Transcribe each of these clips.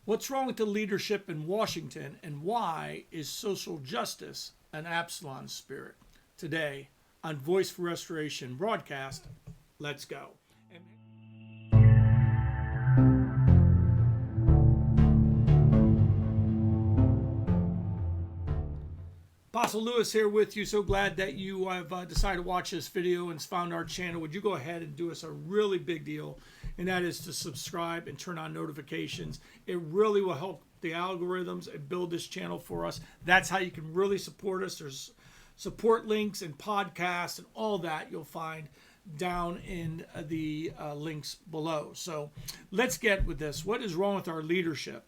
What's wrong with the leadership in Washington, and why is social justice an Absalom spirit? Today on Voice for Restoration broadcast, let's go. Apostle Lewis here with you. So glad that you have decided to watch this video and found our channel. Would you go ahead and do us a really big deal, and that is to subscribe and turn on notifications. It really will help the algorithms and build this channel for us. That's how you can really support us. There's support links and podcasts and all that you'll find down in the links below. So let's get with this. What is wrong with our leadership?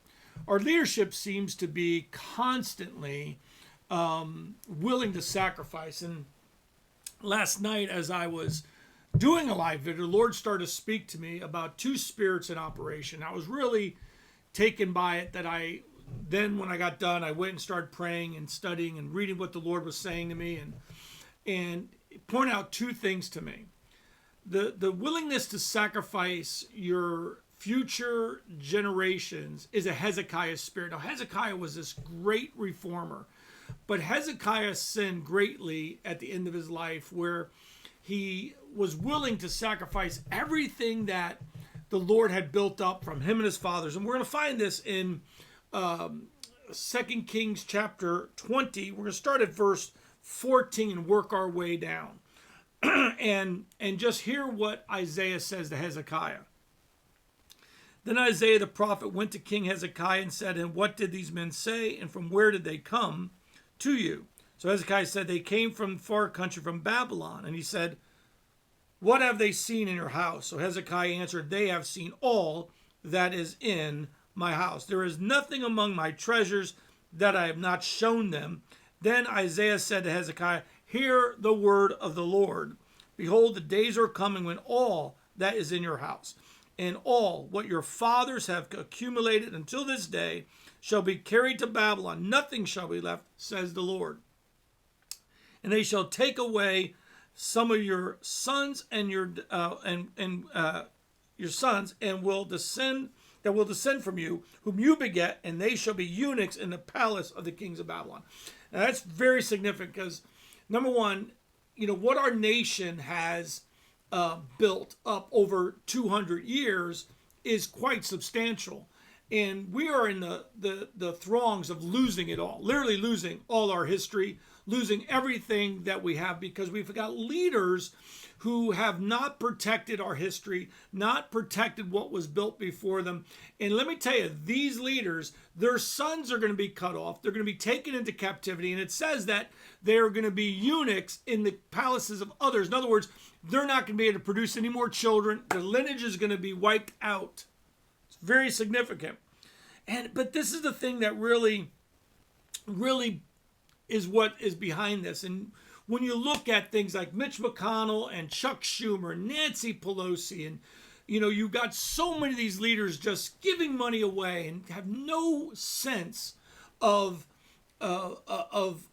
Our leadership seems to be constantly willing to sacrifice. And last night, as I was doing a live video, the Lord started to speak to me about two spirits in operation. I was really taken by it that when I got done, I went and started praying and studying and reading what the Lord was saying to me and point out two things to me. The willingness to sacrifice your future generations is a Hezekiah spirit. Now, Hezekiah was this great reformer, but Hezekiah sinned greatly at the end of his life, where he was willing to sacrifice everything that the Lord had built up from him and his fathers. And we're going to find this in 2 Kings chapter 20. We're going to start at verse 14 and work our way down. and just hear what Isaiah says to Hezekiah. Then Isaiah the prophet went to King Hezekiah and said, "And what did these men say, and from where did they come to you?" So Hezekiah said, "They came from far country, from Babylon." And he said, "What have they seen in your house?" So Hezekiah answered, "They have seen all that is in my house. There is nothing among my treasures that I have not shown them." Then Isaiah said to Hezekiah, "Hear the word of the Lord. Behold, the days are coming when all that is in your house and all what your fathers have accumulated until this day shall be carried to Babylon. Nothing shall be left, says the Lord. And they shall take away some of your sons and your sons, and will descend from you, whom you beget, and they shall be eunuchs in the palace of the kings of Babylon." Now that's very significant, because number one, what our nation has built up over 200 years is quite substantial. And we are in the throngs of losing it all, literally losing all our history, losing everything that we have, because we've got leaders who have not protected our history, not protected what was built before them. And let me tell you, these leaders, their sons are going to be cut off. They're going to be taken into captivity. And it says that they're going to be eunuchs in the palaces of others. In other words, they're not going to be able to produce any more children. Their lineage is going to be wiped out. It's very significant. But this is the thing that really is what is behind this. And when you look at things like Mitch McConnell and Chuck Schumer and Nancy Pelosi, and you've got so many of these leaders just giving money away and have no sense of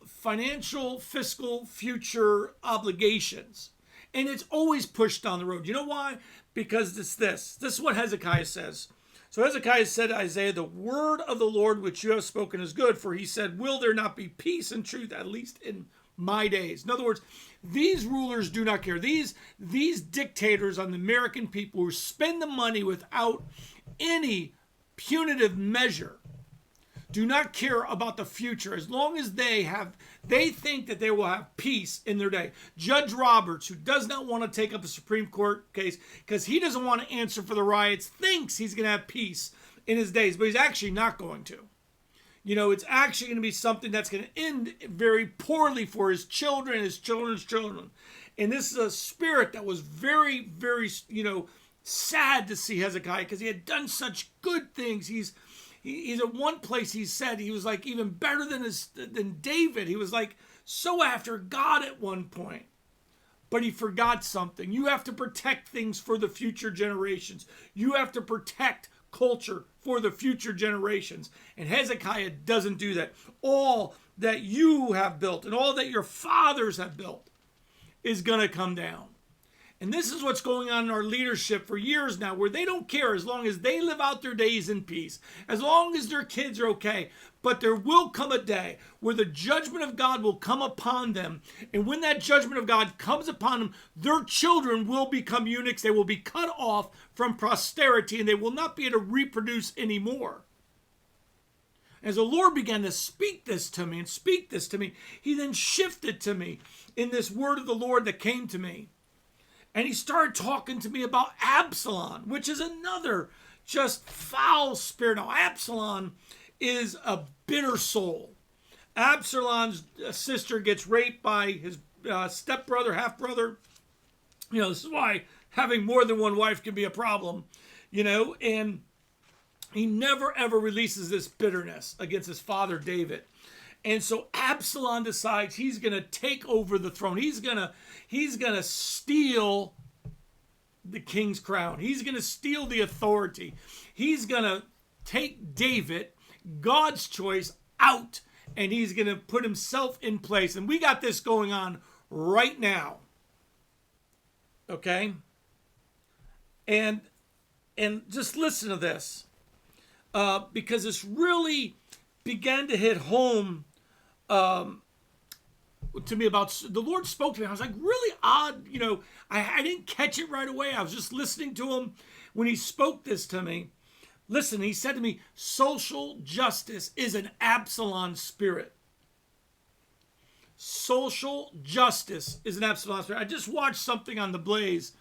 financial, fiscal, future obligations. And it's always pushed down the road. You know why? Because it's this. This is what Hezekiah says. So Hezekiah said to Isaiah, "The word of the Lord which you have spoken is good, for he said, will there not be peace and truth, at least in my days?" In other words, these rulers do not care. These dictators on the American people who spend the money without any punitive measure do not care about the future, as long as they think that they will have peace in their day. Judge Roberts, who does not want to take up a Supreme Court case because he doesn't want to answer for the riots, thinks he's going to have peace in his days, but he's actually not going to. It's actually going to be something that's going to end very poorly for his children and his children's children. And this is a spirit that was very, very, sad to see Hezekiah, because he had done such good things. He's at one place, he said he was like even better than David. He was like so after God at one point. But he forgot something. You have to protect things for the future generations. You have to protect culture for the future generations. And Hezekiah doesn't do that. All that you have built and all that your fathers have built is going to come down. And this is what's going on in our leadership for years now, where they don't care as long as they live out their days in peace, as long as their kids are okay. But there will come a day where the judgment of God will come upon them. And when that judgment of God comes upon them, their children will become eunuchs. They will be cut off from posterity, and they will not be able to reproduce anymore. As the Lord began to speak this to me, he then shifted to me in this word of the Lord that came to me. And he started talking to me about Absalom, which is another just foul spirit. Now, Absalom is a bitter soul. Absalom's sister gets raped by his stepbrother, half-brother. This is why having more than one wife can be a problem, and he never, ever releases this bitterness against his father, David. And so Absalom decides he's going to take over the throne. He's going to steal the king's crown. He's going to steal the authority. He's going to take David, God's choice, out, and he's going to put himself in place. And we got this going on right now. Okay? And just listen to this. Because this really began to hit home to me about, the Lord spoke to me. I was like, really odd, I didn't catch it right away. I was just listening to him when he spoke this to me. Listen, he said to me, social justice is an Absalom spirit. Social justice is an Absalom spirit. I just watched something on The Blaze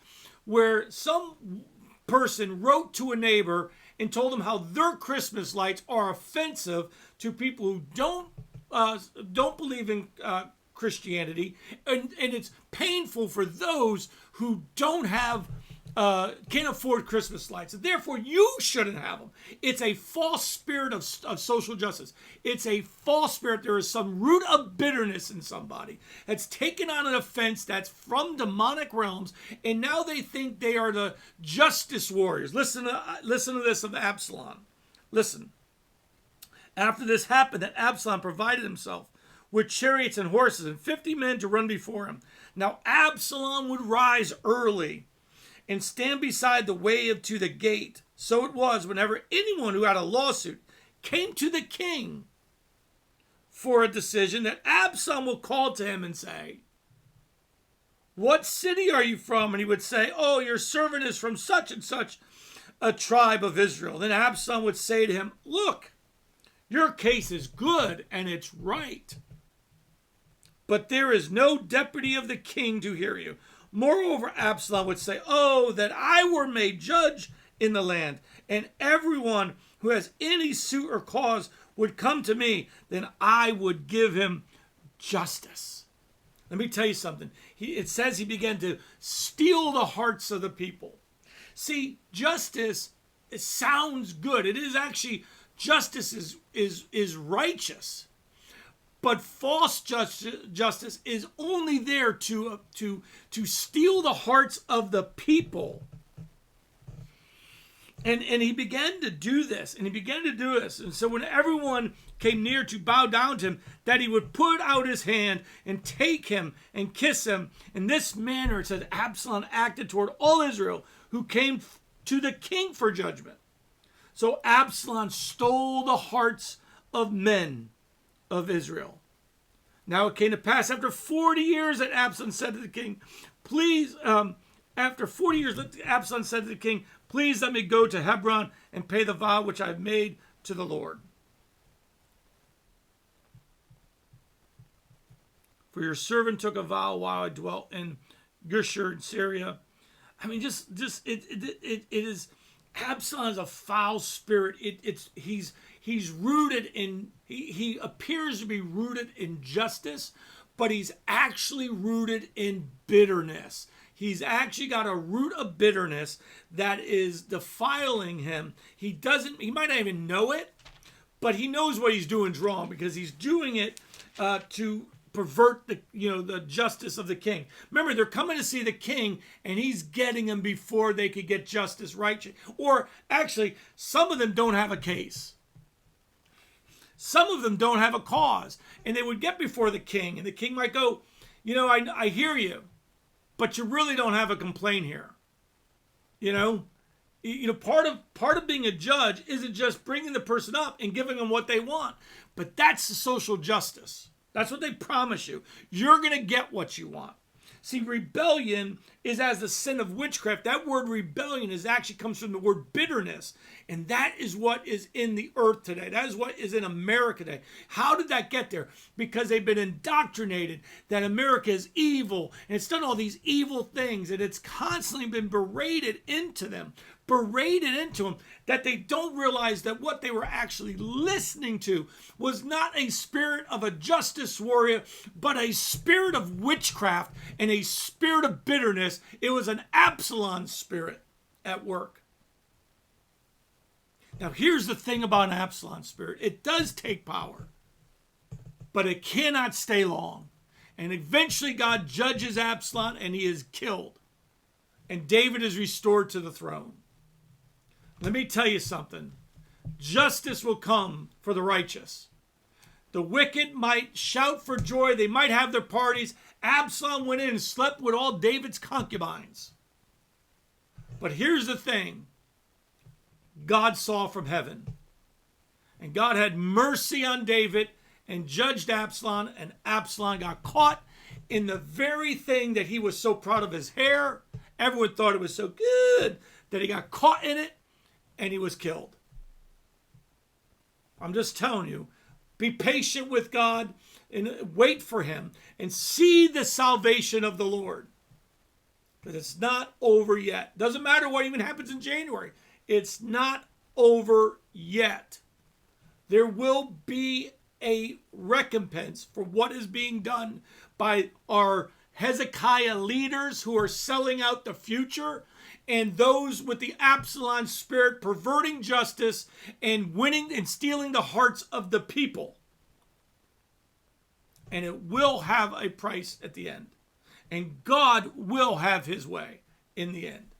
where some person wrote to a neighbor and told them how their Christmas lights are offensive to people who don't believe in Christianity, and it's painful for those who don't have can't afford Christmas lights, and therefore you shouldn't have them. It's a false spirit of social justice. It's a false spirit. There is some root of bitterness in somebody that's taken on an offense that's from demonic realms, and now they think they are the justice warriors. Listen to this of Absalom. Listen. After this happened, that Absalom provided himself with chariots and horses and 50 men to run before him. Now Absalom would rise early and stand beside the way to the gate. So it was whenever anyone who had a lawsuit came to the king for a decision, that Absalom would call to him and say, "What city are you from?" And he would say, "Oh, your servant is from such and such a tribe of Israel." Then Absalom would say to him, "Look, your case is good and it's right, but there is no deputy of the king to hear you." Moreover, Absalom would say, "Oh, that I were made judge in the land, and everyone who has any suit or cause would come to me, then I would give him justice." Let me tell you something. It says he began to steal the hearts of the people. See, justice, it sounds good. It is actually, justice is righteous. But false justice is only there to steal the hearts of the people. And he began to do this. And so when everyone came near to bow down to him, that he would put out his hand and take him and kiss him. In this manner, it says, Absalom acted toward all Israel who came to the king for judgment. So Absalom stole the hearts of men of Israel. Now it came to pass after 40 years that Absalom said to the king, after 40 years, Absalom said to the king, "Please let me go to Hebron and pay the vow which I have made to the Lord. For your servant took a vow while I dwelt in Geshur in Syria." I mean, it is, Absalom is a foul spirit. He's rooted in, he appears to be rooted in justice, but he's actually rooted in bitterness. He's actually got a root of bitterness that is defiling him. He might not even know it, but he knows what he's doing is wrong, because he's doing it to pervert the justice of the king. Remember, they're coming to see the king, and he's getting them before they could get justice right. Or actually, some of them don't have a case. Some of them don't have a cause, and they would get before the king, and the king might go, "I hear you, but you really don't have a complaint here. Part of being a judge isn't just bringing the person up and giving them what they want, but that's the social justice. That's what they promise you. You're going to get what you want. See, rebellion is as the sin of witchcraft. That word rebellion actually comes from the word bitterness. And that is what is in the earth today. That is what is in America today. How did that get there? Because they've been indoctrinated that America is evil. And it's done all these evil things. And it's constantly been berated into them that they don't realize that what they were actually listening to was not a spirit of a justice warrior, but a spirit of witchcraft and a spirit of bitterness. It was an Absalom spirit at work. Now, here's the thing about an Absalom spirit. It does take power, but it cannot stay long. And eventually God judges Absalom and he is killed. And David is restored to the throne. Let me tell you something. Justice will come for the righteous. The wicked might shout for joy. They might have their parties. Absalom went in and slept with all David's concubines. But here's the thing. God saw from heaven. And God had mercy on David and judged Absalom. And Absalom got caught in the very thing that he was so proud of, his hair. Everyone thought it was so good that he got caught in it. And he was killed. I'm just telling you, be patient with God and wait for him and see the salvation of the Lord. Because it's not over yet. Doesn't matter what even happens in January. It's not over yet. There will be a recompense for what is being done by our Hezekiah leaders who are selling out the future, and those with the Absalom spirit perverting justice and winning and stealing the hearts of the people. And it will have a price at the end. And God will have his way in the end.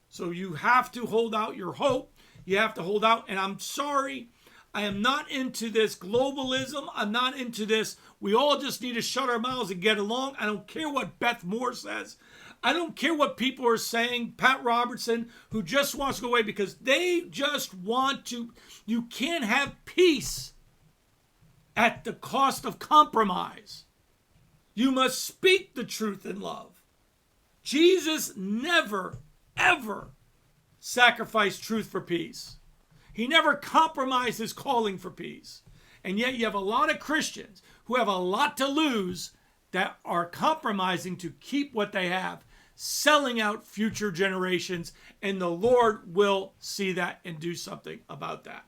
So you have to hold out your hope. You have to hold out. And I'm sorry, I am not into this globalism. I'm not into this. We all just need to shut our mouths and get along. I don't care what Beth Moore says. I don't care what people are saying. Pat Robertson, who just wants to go away because they just want to. You can't have peace at the cost of compromise. You must speak the truth in love. Jesus never, ever sacrificed truth for peace. He never compromised his calling for peace. And yet you have a lot of Christians who have a lot to lose that are compromising to keep what they have, selling out future generations, and the Lord will see that and do something about that.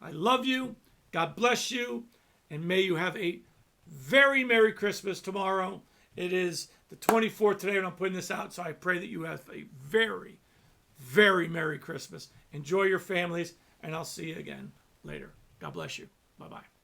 I love you. God bless you. And may you have a very Merry Christmas tomorrow. It is the 24th today when I'm putting this out, so I pray that you have a very, very Merry Christmas. Enjoy your families, and I'll see you again later. God bless you. Bye-bye.